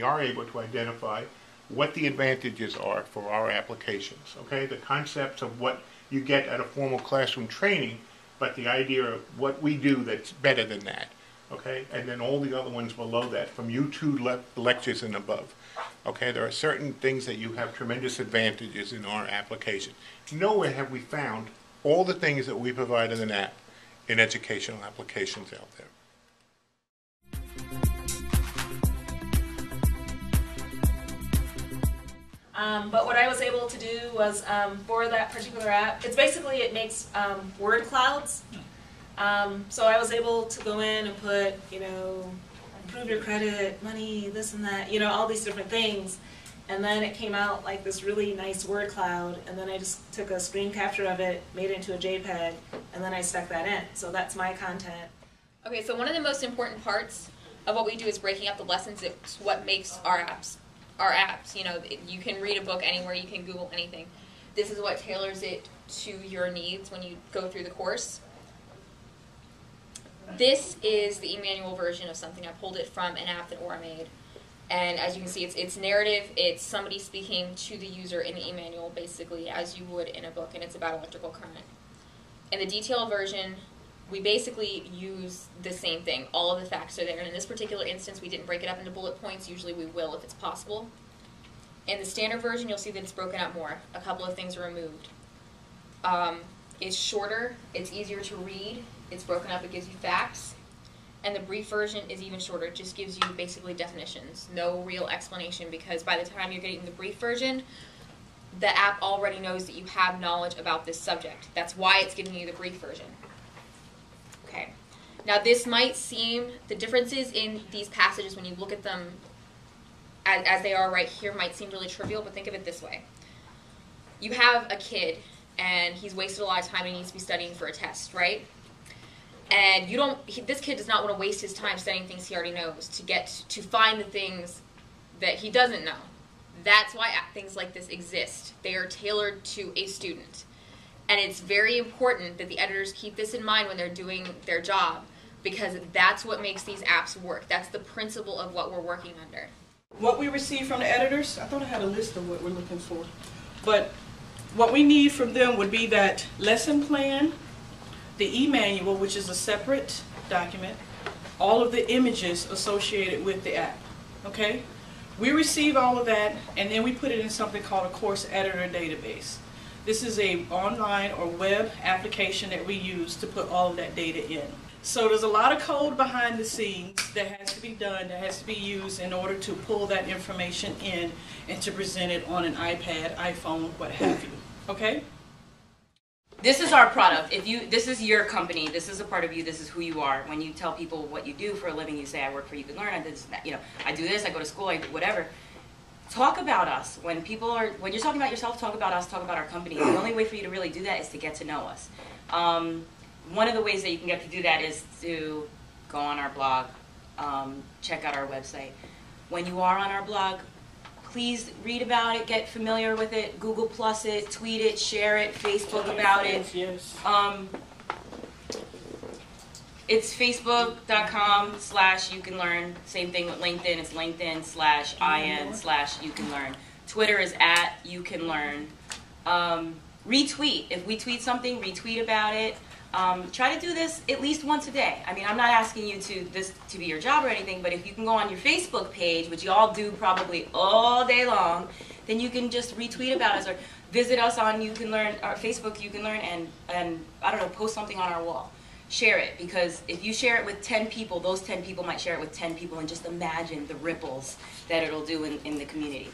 we are able to identify what the advantages are for our applications. Okay, the concepts of what you get at a formal classroom training, but the idea of what we do that's better than that. Okay, and then all the other ones below that, from YouTube lectures and above. Okay, there are certain things that you have tremendous advantages in our application. Nowhere have we found all the things that we provide in an app in educational applications out there. But what I was able to do was, for that particular app, it's basically, it makes word clouds. So I was able to go in and put, you know, improve your credit, money, this and that, you know, all these different things. And then it came out like this really nice word cloud, and then I just took a screen capture of it, made it into a JPEG, and then I stuck that in. So that's my content. Okay, so one of the most important parts of what we do is breaking up the lessons. It's what makes our apps. You know, you can read a book anywhere, you can Google anything. This is what tailors it to your needs when you go through the course. This is the e-manual version of something. I pulled it from an app that Aura made. And as you can see, it's narrative. It's somebody speaking to the user in the e-manual, basically, as you would in a book, and it's about electrical current. In the detailed version, we basically use the same thing. All of the facts are there. And in this particular instance, we didn't break it up into bullet points. Usually we will if it's possible. In the standard version, you'll see that it's broken up more. A couple of things are removed. It's shorter. It's easier to read. It's broken up. It gives you facts. And the brief version is even shorter. It just gives you basically definitions. No real explanation, because by the time you're getting the brief version, the app already knows that you have knowledge about this subject. That's why it's giving you the brief version. Okay. Now this might seem, the differences in these passages when you look at them as they are right here might seem really trivial, but think of it this way. You have a kid and he's wasted a lot of time and he needs to be studying for a test, right? And this kid does not want to waste his time studying things he already knows to find the things that he doesn't know. That's why things like this exist. They are tailored to a student. And it's very important that the editors keep this in mind when they're doing their job, because that's what makes these apps work. That's the principle of what we're working under. What we receive from the editors, I thought I had a list of what we're looking for, but what we need from them would be that lesson plan, the e-manual, which is a separate document, all of the images associated with the app, okay? We receive all of that, and then we put it in something called a course editor database. This is an online or web application that we use to put all of that data in. So there's a lot of code behind the scenes that has to be done, that has to be used in order to pull that information in and to present it on an iPad, iPhone, what have you, okay? This is our product. This is your company. This is a part of you. This is who you are. When you tell people what you do for a living, you say, "I work for You Can Learn. I do this, you know, I do this. I go to school. I do whatever." Talk about us. When you're talking about yourself, talk about us. Talk about our company. The only way for you to really do that is to get to know us. One of the ways that you can get to do that is to go on our blog, check out our website. When you are on our blog, please read about it, get familiar with it, Google Plus it, tweet it, share it, Facebook about it. Yes. It's facebook.com/YouCanLearn. Same thing with LinkedIn. It's LinkedIn/IN/YouCanLearn. Twitter is @YouCanLearn. Retweet. If we tweet something, retweet about it. Try to do this at least once a day. I mean, I'm not asking you to be your job or anything, but if you can go on your Facebook page, which you all do probably all day long, then you can just retweet about us or visit us on You Can Learn, our Facebook You Can Learn, and I don't know, post something on our wall. Share it, because if you share it with 10 people, those 10 people might share it with 10 people, and just imagine the ripples that it'll do in the community.